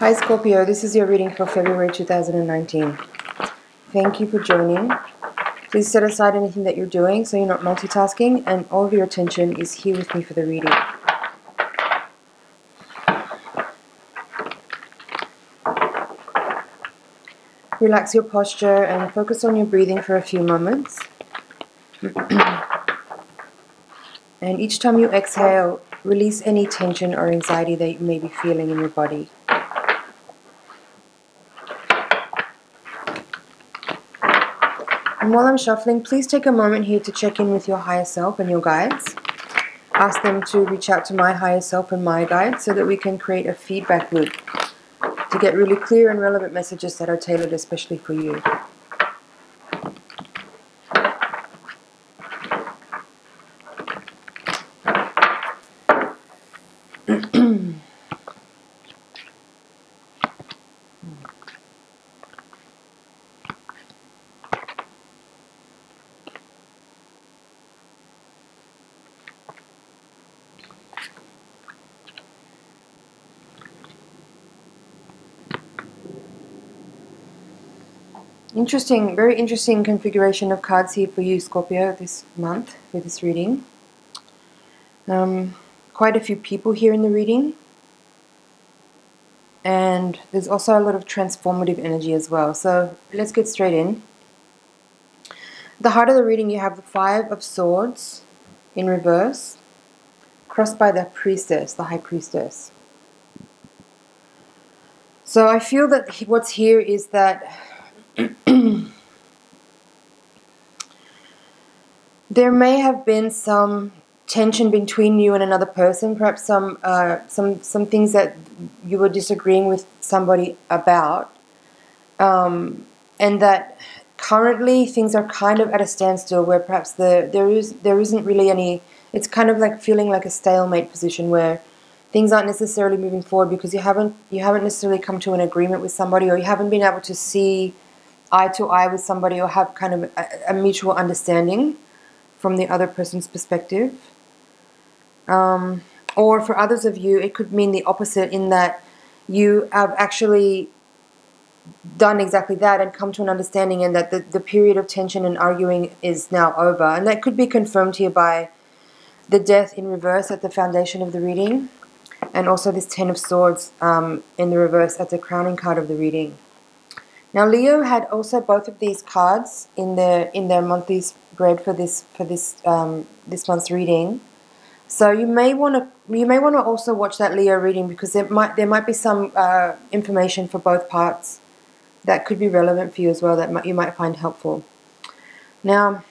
Hi Scorpio, this is your reading for February 2019. Thank you for joining. Please set aside anything that you're doing so you're not multitasking, and all of your attention is here with me for the reading. Relax your posture and focus on your breathing for a few moments. And each time you exhale, release any tension or anxiety that you may be feeling in your body. And while I'm shuffling, please take a moment here to check in with your higher self and your guides. Ask them to reach out to my higher self and my guides so that we can create a feedback loop to get really clear and relevant messages that are tailored especially for you. Interesting, very interesting configuration of cards here for you, Scorpio, this month with this reading. Quite a few people here in the reading. And there's also a lot of transformative energy as well. So let's get straight in. At the heart of the reading, you have the Five of Swords in reverse, crossed by the Priestess, the High Priestess. So I feel that what's here is that there may have been some tension between you and another person, perhaps some things that you were disagreeing with somebody about, and that currently things are kind of at a standstill, where perhaps there isn't really any. It's kind of like feeling like a stalemate position where things aren't necessarily moving forward because you haven't necessarily come to an agreement with somebody, or you haven't been able to see eye to eye with somebody, or have kind of a mutual understanding from the other person's perspective. Or for others of you, it could mean the opposite, in that you have actually done exactly that and come to an understanding, and that the period of tension and arguing is now over. And that could be confirmed here by the Death in reverse at the foundation of the reading, and also this Ten of Swords in the reverse at the crowning card of the reading. Now, Leo had also both of these cards in their monthly spread for this month's reading. So you may want to also watch that Leo reading, because there might be some information for both parts that could be relevant for you as well, that you might find helpful. Now,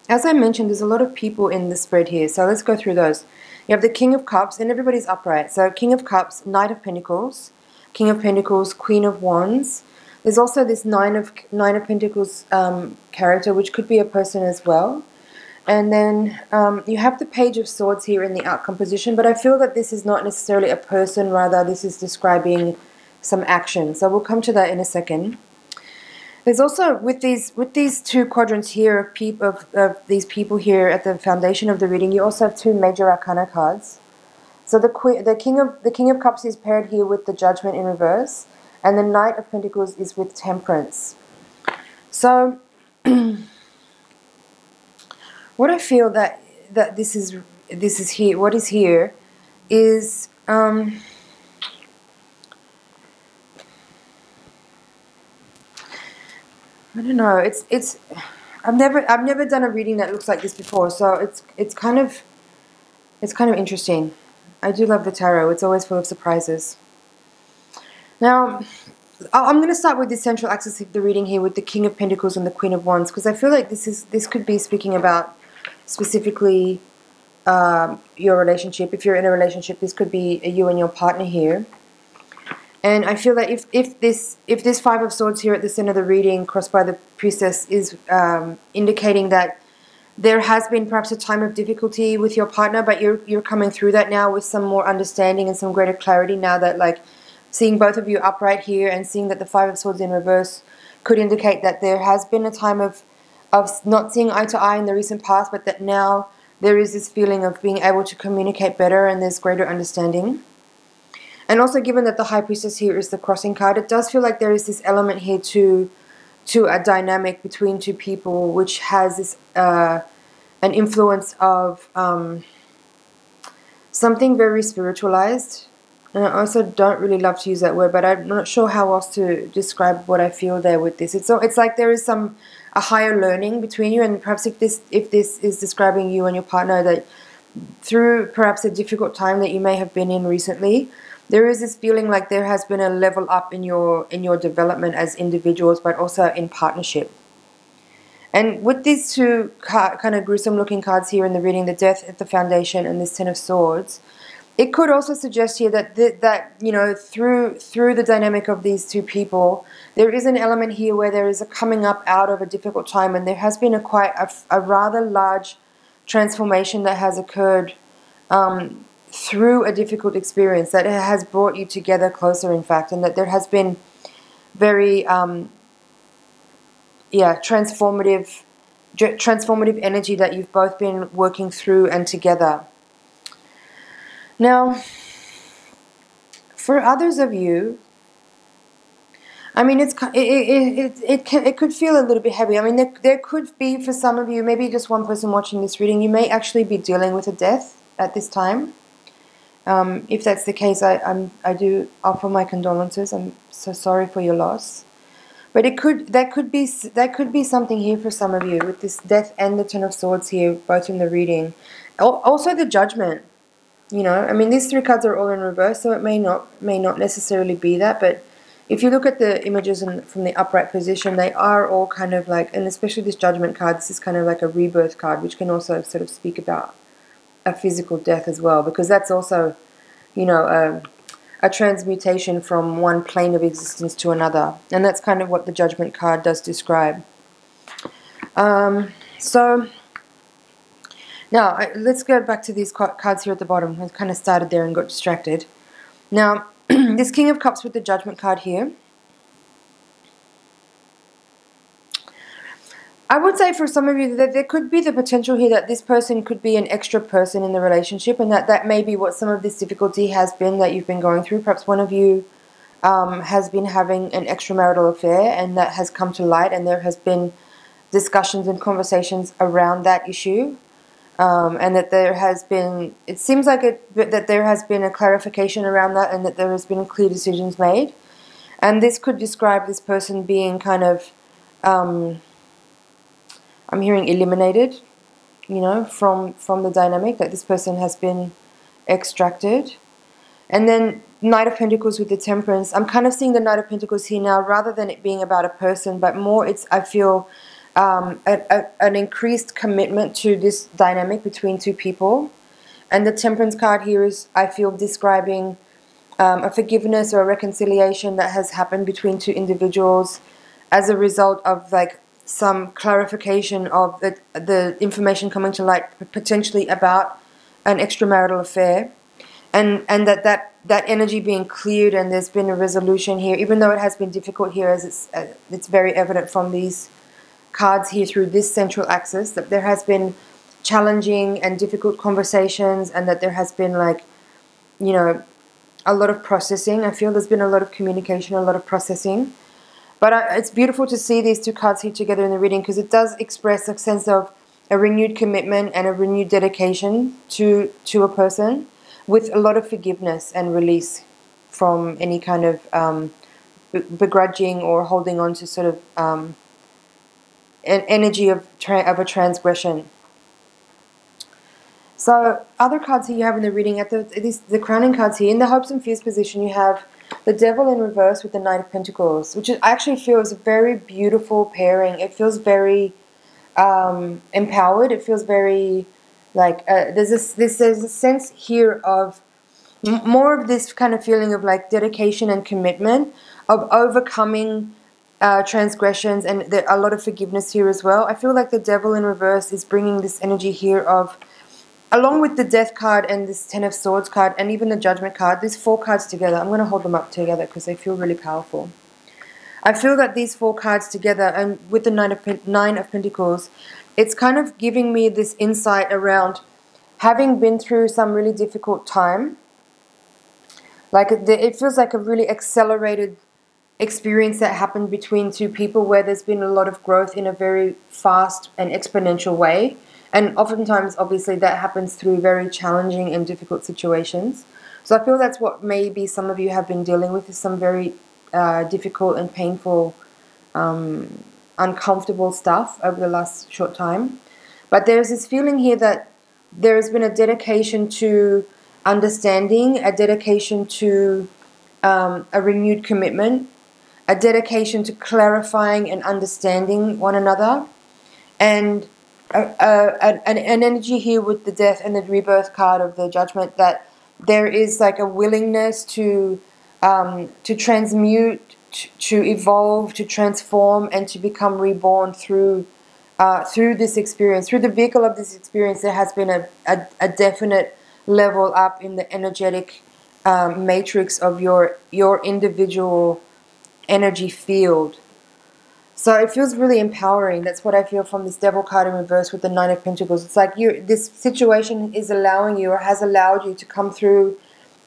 as I mentioned, there's a lot of people in the spread here, so let's go through those. You have the King of Cups, and everybody's upright. So King of Cups, Knight of Pentacles, King of Pentacles, Queen of Wands. There's also this Nine of Pentacles character, which could be a person as well. And then you have the Page of Swords here in the outcome position, but I feel that this is not necessarily a person, rather this is describing some action. So we'll come to that in a second. There's also, with these two quadrants here of these people here at the foundation of the reading, you also have two major arcana cards. So the King of Cups is paired here with the Judgment in reverse, and the Knight of Pentacles is with Temperance. So what I feel that this is here, what is here, is I don't know. It's I've never done a reading that looks like this before, so it's kind of interesting. I do love the tarot. It's always full of surprises. Now, I'm going to start with the central axis of the reading here with the King of Pentacles and the Queen of Wands, because I feel like this could be speaking about specifically your relationship. If you're in a relationship, this could be you and your partner here. And I feel that if this Five of Swords here at the center of the reading, crossed by the Priestess, is indicating that there has been perhaps a time of difficulty with your partner, but you're coming through that now with some more understanding and some greater clarity, now that, like, seeing both of you upright here and seeing that the Five of Swords in reverse could indicate that there has been a time of not seeing eye to eye in the recent past, but that now there is this feeling of being able to communicate better and there's greater understanding. And also, given that the High Priestess here is the crossing card, it does feel like there is this element here to a dynamic between two people, which has this an influence of something very spiritualized. And I also don't really love to use that word, but I'm not sure how else to describe what I feel there with this. It's like there is a higher learning between you, and perhaps if this is describing you and your partner, that through perhaps a difficult time that you may have been in recently, there is this feeling like there has been a level up in your development as individuals, but also in partnership. And with these two kind of gruesome looking cards here in the reading, the Death at the Foundation and this Ten of Swords, it could also suggest here that through the dynamic of these two people, there is an element here where there is a coming up out of a difficult time, and there has been a rather large transformation that has occurred through a difficult experience, that it has brought you together closer, in fact, and that there has been very transformative energy that you've both been working through and together. Now, for others of you, I mean, it could feel a little bit heavy. I mean, there could be, for some of you, maybe just one person watching this reading, you may actually be dealing with a death at this time. If that's the case, I do offer my condolences. I'm so sorry for your loss. But that could be something here for some of you with this Death and the Ten of Swords here, both in the reading. Also the Judgment. I mean, these three cards are all in reverse, so it may not necessarily be that. But if you look at the images from the upright position, they are all kind of like, and especially this Judgment card, this is kind of like a rebirth card, which can also sort of speak about a physical death as well, because that's also, a transmutation from one plane of existence to another, and that's kind of what the Judgment card does describe. So now let's go back to these cards here at the bottom. I kind of started there and got distracted. Now, this King of Cups with the Judgment card here, I would say for some of you that there could be the potential here that this person could be an extra person in the relationship, and that may be what some of this difficulty has been that you've been going through. Perhaps one of you has been having an extramarital affair, and that has come to light, and there has been discussions and conversations around that issue, and that there has been, it seems like that there has been a clarification around that, and that there has been clear decisions made. And this could describe this person being kind of I'm hearing eliminated, from the dynamic, that this person has been extracted. And then Knight of Pentacles with the Temperance. I'm kind of seeing the Knight of Pentacles here now, rather than it being about a person, but more I feel an increased commitment to this dynamic between two people. And the Temperance card here is, I feel, describing a forgiveness or a reconciliation that has happened between two individuals as a result of some clarification of the information coming to light potentially about an extramarital affair, and that energy being cleared, and there's been a resolution here, even though it has been difficult here, as it's very evident from these cards here through this central axis, that there has been challenging and difficult conversations, and that there has been a lot of processing. I feel there's been a lot of communication, a lot of processing. But it's beautiful to see these two cards here together in the reading, because it does express a sense of a renewed commitment and a renewed dedication to a person, with a lot of forgiveness and release from any kind of begrudging or holding on to sort of an energy of a transgression. So other cards here you have in the reading, at the crowning cards here, in the Hopes and Fears position, you have the Devil in reverse with the Knight of Pentacles, which I actually feel is a very beautiful pairing. It feels very empowered. It feels very there's a sense here of more of this kind of feeling of dedication and commitment, of overcoming transgressions, and a lot of forgiveness here as well. I feel like the Devil in reverse is bringing this energy here of, along with the Death card and this Ten of Swords card and even the Judgment card, these four cards together, I'm going to hold them up together because they feel really powerful. I feel that these four cards together, and with the Nine of Pentacles, it's kind of giving me this insight around having been through some really difficult time, Like it feels like a really accelerated experience that happened between two people where there's been a lot of growth in a very fast and exponential way. And oftentimes, obviously, that happens through very challenging and difficult situations. So I feel that's what maybe some of you have been dealing with, is some very difficult and painful, uncomfortable stuff over the last short time. But there's this feeling here that there has been a dedication to understanding, a dedication to a renewed commitment, a dedication to clarifying and understanding one another, and an energy here with the death and the rebirth card of the judgment, that there is like a willingness to transmute, to evolve, to transform, and to become reborn through this experience, through the vehicle of this experience. There has been a definite level up in the energetic matrix of your individual energy field. So it feels really empowering. That's what I feel from this Devil card in reverse with the Nine of Pentacles. It's like this situation is allowing you, or has allowed you, to come through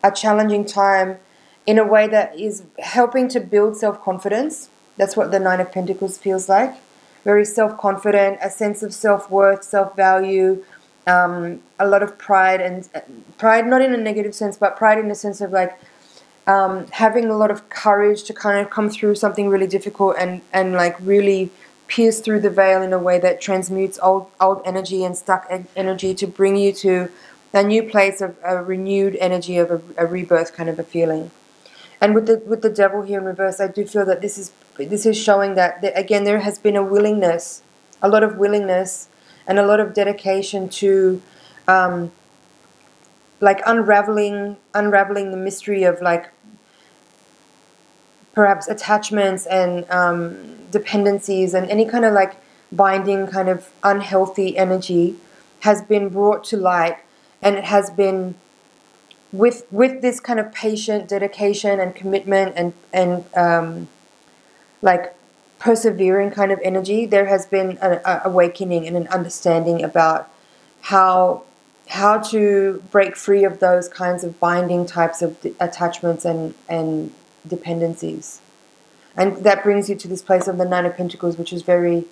a challenging time in a way that is helping to build self-confidence. That's what the Nine of Pentacles feels like. Very self-confident, a sense of self-worth, self-value, a lot of pride, and pride not in a negative sense, but pride in the sense of like having a lot of courage to kind of come through something really difficult and like really pierce through the veil in a way that transmutes old energy and stuck energy to bring you to a new place of a renewed energy of a rebirth kind of a feeling. And with the Devil here in reverse, I do feel that this is showing that again there has been a willingness, a lot of willingness, and a lot of dedication to like unraveling the mystery of like perhaps attachments and dependencies, and any kind of like binding kind of unhealthy energy has been brought to light, and it has been with this kind of patient dedication and commitment and like persevering kind of energy. There has been an awakening and an understanding about how to break free of those kinds of binding types of attachments and dependencies. And that brings you to this place of the Nine of Pentacles, which is very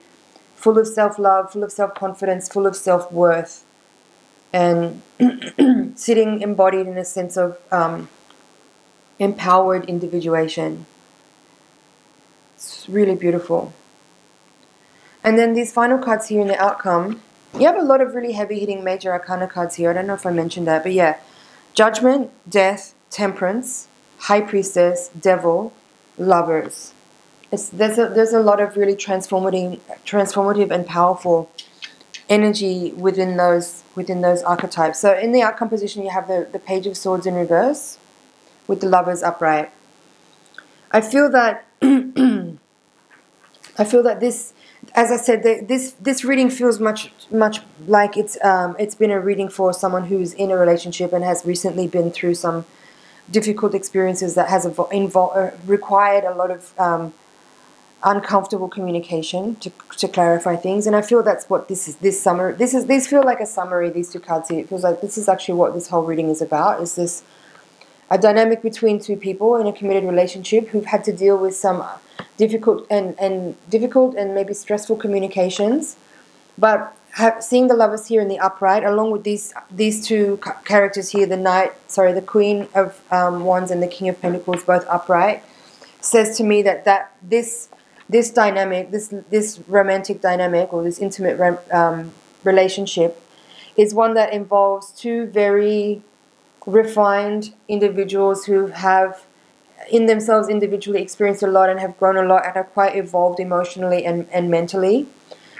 full of self-love, full of self-confidence, full of self-worth, and sitting embodied in a sense of empowered individuation. It's really beautiful. And then these final cards here in the outcome, you have a lot of really heavy-hitting major arcana cards here. I don't know if I mentioned that, but yeah. Judgment, Death, Temperance, High Priestess, Devil, Lovers. There's a lot of really transformative and powerful energy within those archetypes. So in the outcome position, you have the Page of Swords in reverse with the Lovers upright. I feel that this, as I said, this reading feels much like it's been a reading for someone who's in a relationship and has recently been through some difficult experiences that has required a lot of uncomfortable communication to clarify things. And I feel that's what these feel like a summary, these two cards here. It feels like this is actually what this whole reading is about. Is this a dynamic between two people in a committed relationship who've had to deal with some difficult and maybe stressful communications, but seeing the Lovers here in the upright, along with these two characters here, the Queen of Wands and the King of Pentacles, both upright, says to me that this dynamic, this romantic dynamic, or this intimate relationship, is one that involves two very refined individuals who have in themselves individually experienced a lot and have grown a lot and are quite evolved emotionally and mentally.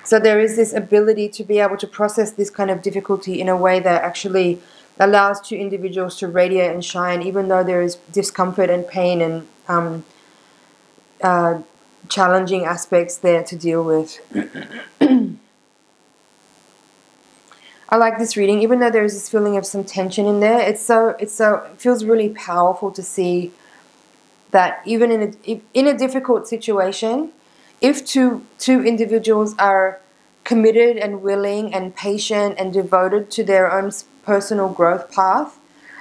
So there is this ability to be able to process this kind of difficulty in a way that actually allows two individuals to radiate and shine, even though there is discomfort and pain and challenging aspects there to deal with. I like this reading, even though there is this feeling of some tension in there. It feels really powerful to see that even in a difficult situation, if two individuals are committed and willing and patient and devoted to their own personal growth path,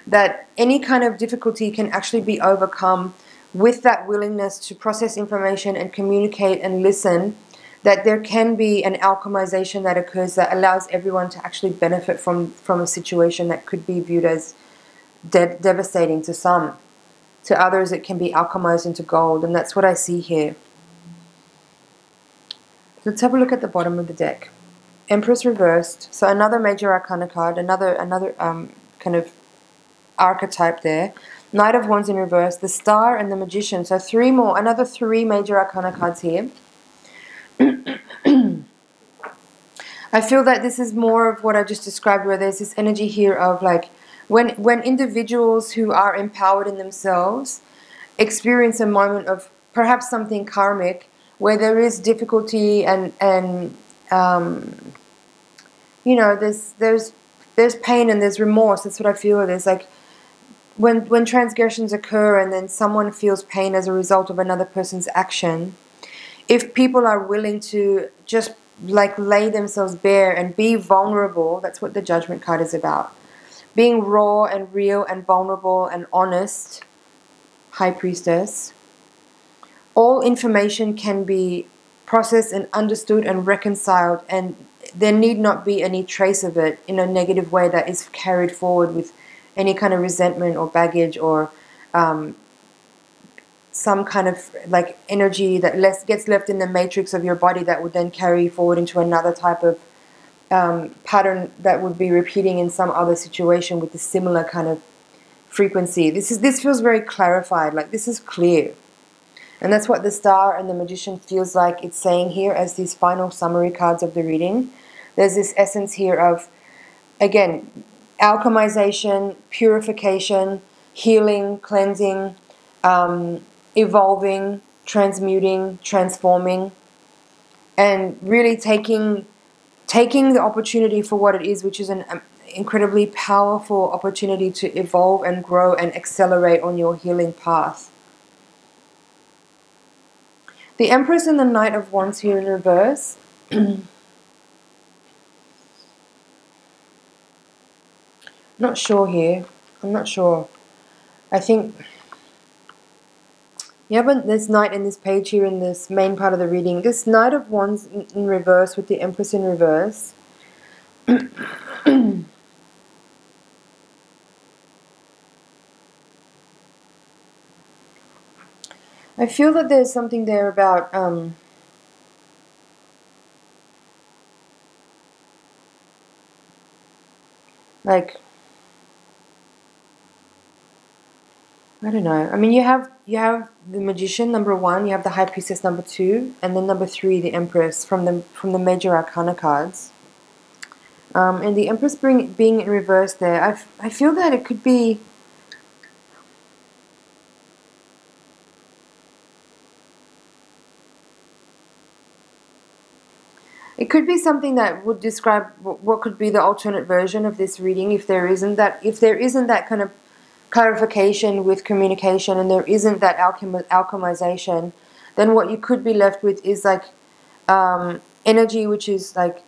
that any kind of difficulty can actually be overcome with that willingness to process information and communicate and listen, that there can be an alchemization that occurs that allows everyone to actually benefit from a situation that could be viewed as devastating to some. To others, it can be alchemized into gold, and that's what I see here. Let's have a look at the bottom of the deck. Empress reversed, so another major arcana card, another kind of archetype there. Knight of Wands in reverse, the Star and the Magician. So three more, another three major arcana cards here. I feel that this is more of what I just described, where there's this energy here of like when individuals who are empowered in themselves experience a moment of perhaps something karmic, where there is difficulty and you know, there's pain and there's remorse. That's what I feel. There's like when transgressions occur and then someone feels pain as a result of another person's action. If people are willing to just like lay themselves bare and be vulnerable, that's what the Judgment card is about. Being raw and real and vulnerable and honest, High Priestess. All information can be processed and understood and reconciled, and there need not be any trace of it in a negative way that is carried forward with any kind of resentment or baggage or some kind of like energy that gets left in the matrix of your body that would then carry forward into another type of pattern that would be repeating in some other situation with a similar kind of frequency. This feels very clarified, like this is clear. And that's what the Star and the Magician feels like it's saying here as these final summary cards of the reading. There's this essence here of, again, alchemization, purification, healing, cleansing, evolving, transmuting, transforming, and really taking the opportunity for what it is, which is an incredibly powerful opportunity to evolve and grow and accelerate on your healing path. The Empress and the Knight of Wands here in reverse. Not sure here. I'm not sure. I think, yeah, but there's Knight in this page here in this main part of the reading. This Knight of Wands in reverse with the Empress in reverse. I feel that there's something there about like, I don't know. I mean, you have the Magician number 1, you have the High Priestess number 2, and then number 3, the Empress from the major arcana cards. And the Empress being in reverse there, I feel that it could be. It could be something that would describe what could be the alternate version of this reading if there isn't that kind of clarification with communication and there isn't that alchemization, then what you could be left with is like energy which is like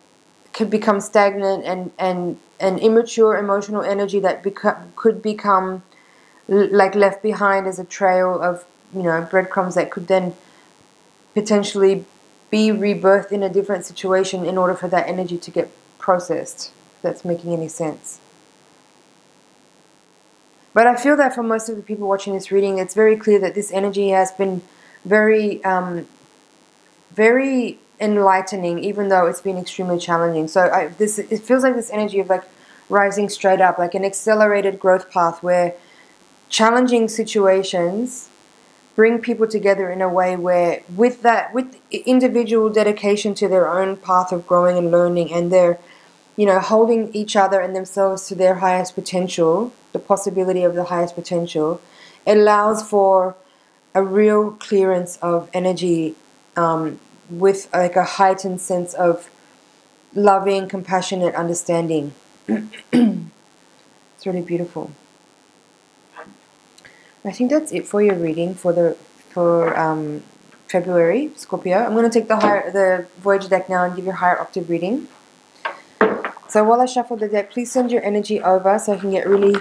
could become stagnant and immature emotional energy that could become like left behind as a trail of, you know, breadcrumbs that could then potentially be rebirthed in a different situation in order for that energy to get processed, if that's making any sense. But I feel that for most of the people watching this reading, it's very clear that this energy has been very, very enlightening, even though it's been extremely challenging. So it feels like this energy of like rising straight up, like an accelerated growth path where challenging situations bring people together in a way where with individual dedication to their own path of growing and learning, and they're, you know, holding each other and themselves to their highest potential, the possibility of the highest potential, allows for a real clearance of energy with like a heightened sense of loving, compassionate understanding. It's really beautiful. I think that's it for your reading for February, Scorpio. I'm going to take the Voyager deck now and give you a higher octave reading. So while I shuffle the deck, please send your energy over so I can get really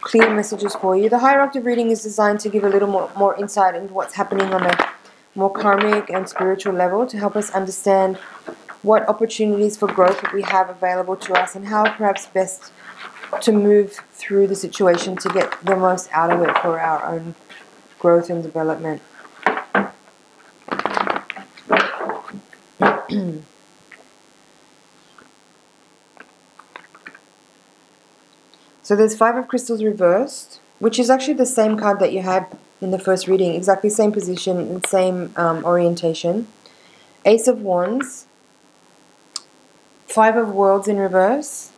clear messages for you. The higher octave reading is designed to give a little more insight into what's happening on a more karmic and spiritual level, to help us understand what opportunities for growth that we have available to us and how perhaps best to move through the situation to get the most out of it for our own growth and development. So there's Five of Crystals reversed, which is actually the same card that you had in the first reading, exactly same position and same orientation. Ace of Wands, Five of Worlds in reverse,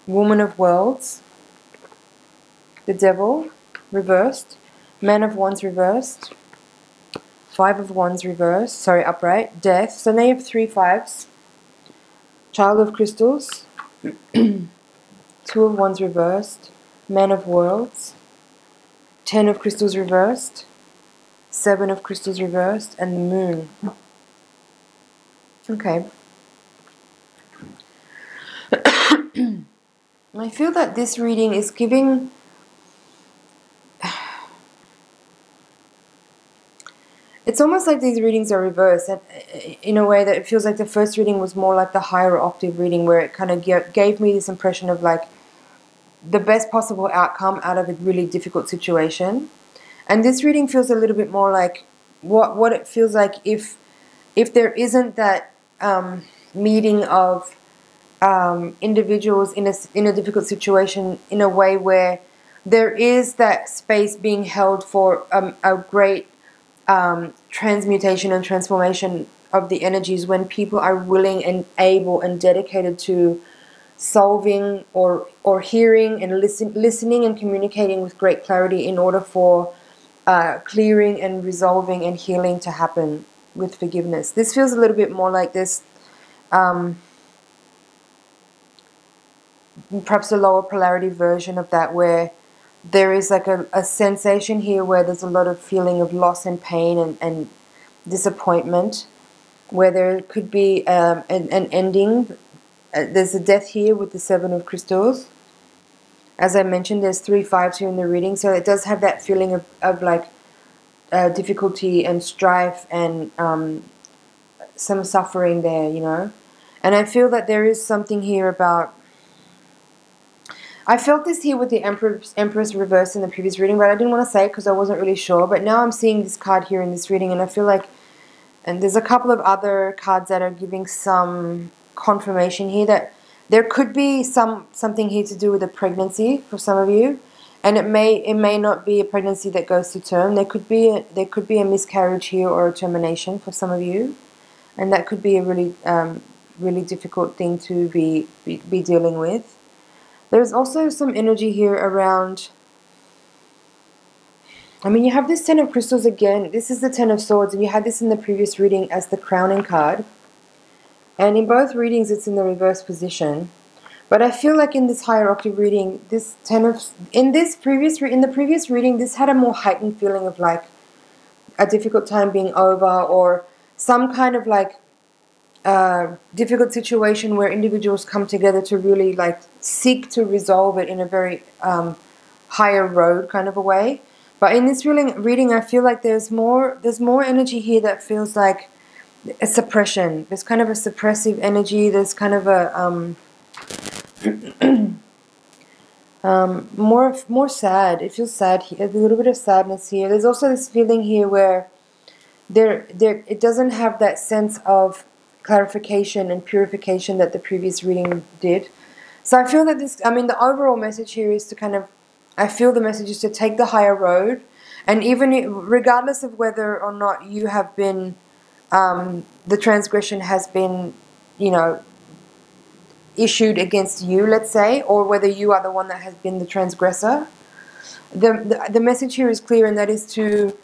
Woman of Worlds, the Devil reversed, Man of Wands reversed, Five of Wands reversed, sorry, upright, Death. So now you have 3 fives. Child of Crystals, Two of Wands reversed, Man of Worlds, 10 of Crystals reversed, 7 of Crystals reversed, and the Moon. Okay. I feel that this reading is giving... It's almost like these readings are reversed, and in a way that it feels like the first reading was more like the higher octave reading, where it kind of gave me this impression of like the best possible outcome out of a really difficult situation. And this reading feels a little bit more like what it feels like if there isn't that meeting of individuals in a difficult situation in a way where there is that space being held for a great transmutation and transformation of the energies, when people are willing and able and dedicated to solving or hearing and listening and communicating with great clarity in order for clearing and resolving and healing to happen with forgiveness. This feels a little bit more like this, perhaps a lower polarity version of that, where there is like a sensation here where there's a lot of feeling of loss and pain and disappointment, where there could be an ending. There's a death here with the 7 of Crystals. As I mentioned, there's 3 fives here in the reading, so it does have that feeling of like difficulty and strife and some suffering there, you know. And I feel that there is something here about... I felt this here with the Empress reversed in the previous reading, but I didn't want to say it because I wasn't really sure. But now I'm seeing this card here in this reading, and I feel like... And there's a couple of other cards that are giving some confirmation here that there could be something here to do with a pregnancy for some of you, and it may not be a pregnancy that goes to term. There could be a miscarriage here or a termination for some of you, and that could be a really really difficult thing to be dealing with. There's also some energy here around... I mean, you have this 10 of Crystals again. This is the 10 of Swords, and you had this in the previous reading as the Crowning card. And in both readings, it's in the reverse position. But I feel like in this higher octave reading, this 10 of... In the previous reading, this had a more heightened feeling of like a difficult time being over, or some kind of like difficult situation where individuals come together to really like seek to resolve it in a very higher road kind of a way. But in this reading, I feel like there's more energy here that feels like a suppression. There's kind of a suppressive energy. There's kind of a more sad. It feels sad here. There's a little bit of sadness here. There's also this feeling here where it doesn't have that sense of clarification and purification that the previous reading did. So I feel that the overall message here is to kind of, I feel the message is to take the higher road, and even regardless of whether or not you have been, the transgression has been, you know, issued against you, let's say, or whether you are the one that has been the transgressor, the message here is clear, and that is to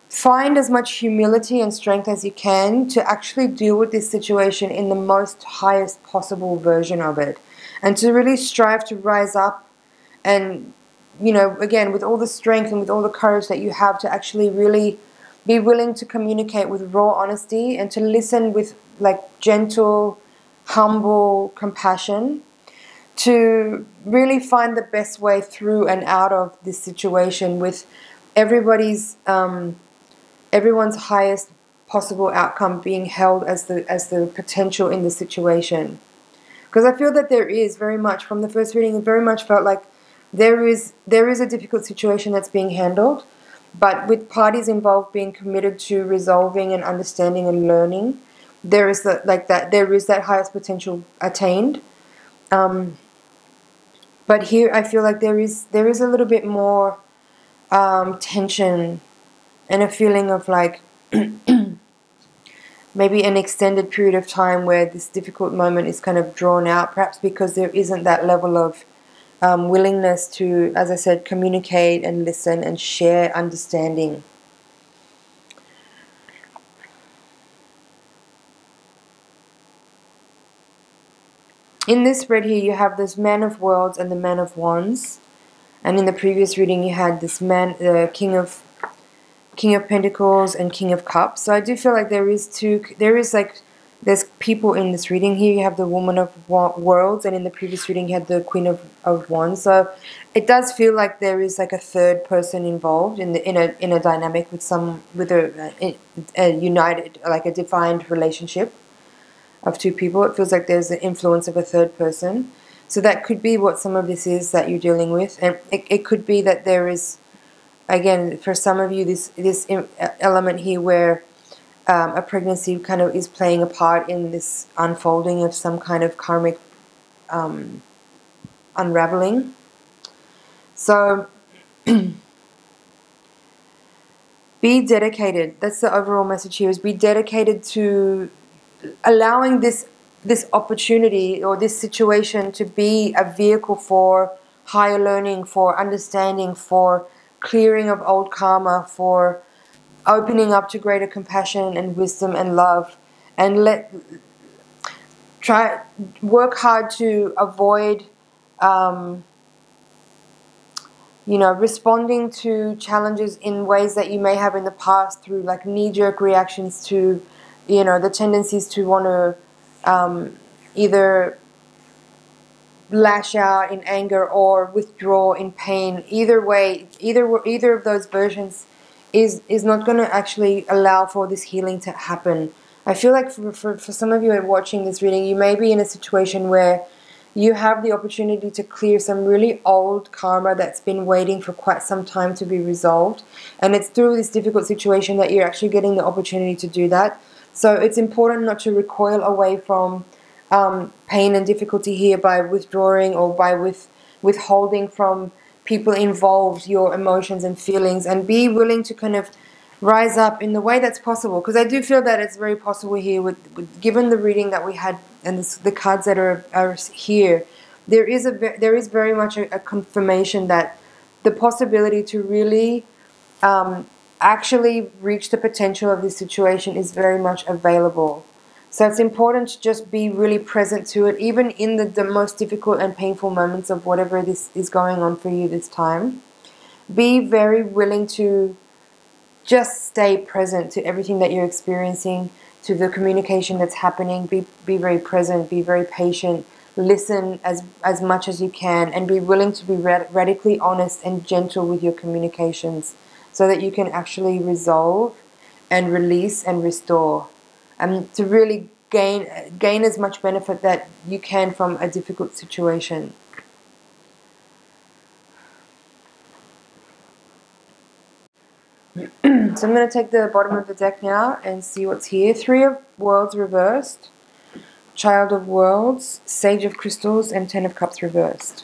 find as much humility and strength as you can to actually deal with this situation in the most highest possible version of it, and to really strive to rise up and, you know, again, with all the strength and with all the courage that you have, to actually really be willing to communicate with raw honesty and to listen with like gentle, humble compassion, to really find the best way through and out of this situation with everyone's highest possible outcome being held as the potential in the situation. Because I feel that there is very much, from the first reading, it very much felt like there is a difficult situation that's being handled, but with parties involved being committed to resolving and understanding and learning, there is that highest potential attained. But here I feel like there is a little bit more tension and a feeling of like maybe an extended period of time where this difficult moment is kind of drawn out, perhaps because there isn't that level of willingness to, as I said, communicate and listen and share understanding. In this spread here, you have this Man of Worlds and the Man of Wands, and in the previous reading, you had this man, the King of Pentacles and King of Cups. So I do feel like there's people in this reading. Here you have the Woman of Worlds, and in the previous reading you had the Queen of Wands. So it does feel like there is like a third person involved in a dynamic with a united, like a defined relationship of two people. It feels like there's the influence of a third person. So that could be what some of this is that you're dealing with, and it could be that there is, again, for some of you, this element here where a pregnancy kind of is playing a part in this unfolding of some kind of karmic unraveling. So be dedicated. That's the overall message here, is be dedicated to allowing this opportunity or this situation to be a vehicle for higher learning, for understanding, for clearing of old karma, for opening up to greater compassion and wisdom and love, and work hard to avoid responding to challenges in ways that you may have in the past through like knee-jerk reactions to the tendencies to want to either lash out in anger or withdraw in pain. Either way, either of those versions is not going to actually allow for this healing to happen. I feel like for some of you who are watching this reading, you may be in a situation where you have the opportunity to clear some really old karma that's been waiting for quite some time to be resolved, and it's through this difficult situation that you're actually getting the opportunity to do that. So it's important not to recoil away from pain and difficulty here by withdrawing or by withholding from people involved your emotions and feelings, and be willing to kind of rise up in the way that's possible. Because I do feel that it's very possible here, given the reading that we had and the cards that are here, there is very much a confirmation that the possibility to really actually reach the potential of this situation is very much available. So it's important to just be really present to it, even in the most difficult and painful moments of whatever this is going on for you this time. Be very willing to just stay present to everything that you're experiencing, to the communication that's happening. Be very present, be very patient, listen as much as you can, and be willing to be radically honest and gentle with your communications so that you can actually resolve and release and restore, and to really gain as much benefit that you can from a difficult situation. So I'm going to take the bottom of the deck now and see what's here. Three of Worlds reversed, Child of Worlds, Sage of Crystals, and Ten of Cups reversed.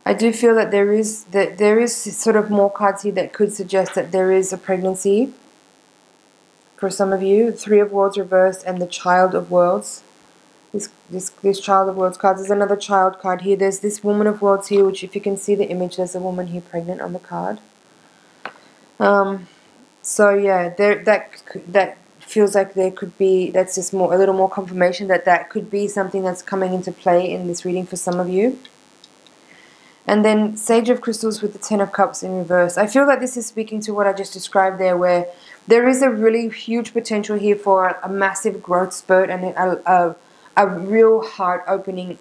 I do feel that there is sort of more cards here that could suggest that there is a pregnancy for some of you. Three of Worlds reversed and the Child of Worlds. This Child of Worlds card. There's another child card here. There's this Woman of Worlds here, which if you can see the image, there's a woman here pregnant on the card. So yeah, that feels like there could be, that's just a little more confirmation that could be something that's coming into play in this reading for some of you. And then Sage of Crystals with the Ten of Cups in reverse. I feel like this is speaking to what I just described there, where there is a really huge potential here for a massive growth spurt and a real heart-opening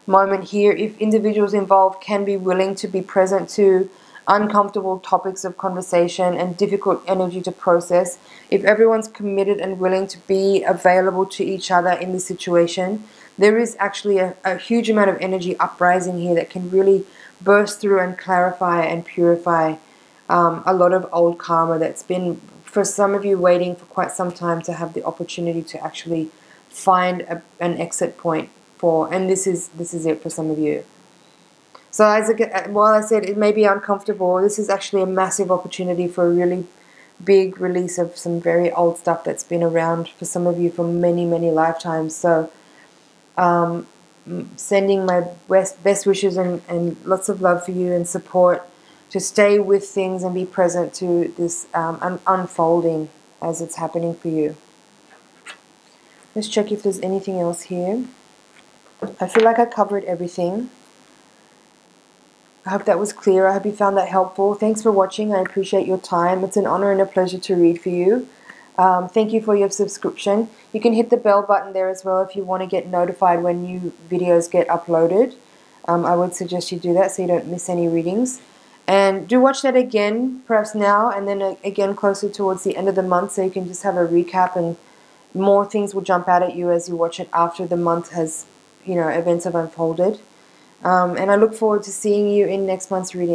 moment here. If individuals involved can be willing to be present to uncomfortable topics of conversation and difficult energy to process, if everyone's committed and willing to be available to each other in this situation, there is actually a huge amount of energy uprising here that can really burst through and clarify and purify a lot of old karma that's been, for some of you, waiting for quite some time to have the opportunity to actually find an exit point for. And this is it for some of you. So while I said it may be uncomfortable, this is actually a massive opportunity for a really big release of some very old stuff that's been around for some of you for many, many lifetimes. So sending my best wishes and lots of love for you and support to stay with things and be present to this unfolding as it's happening for you. Let's check if there's anything else here. I feel like I covered everything. I hope that was clear. I hope you found that helpful. Thanks for watching. I appreciate your time. It's an honor and a pleasure to read for you. Thank you for your subscription. You can hit the bell button there as well if you want to get notified when new videos get uploaded. I would suggest you do that so you don't miss any readings. And do watch that again, perhaps now, and then again closer towards the end of the month, so you can just have a recap, and more things will jump out at you as you watch it after the month has, events have unfolded. And I look forward to seeing you in next month's reading.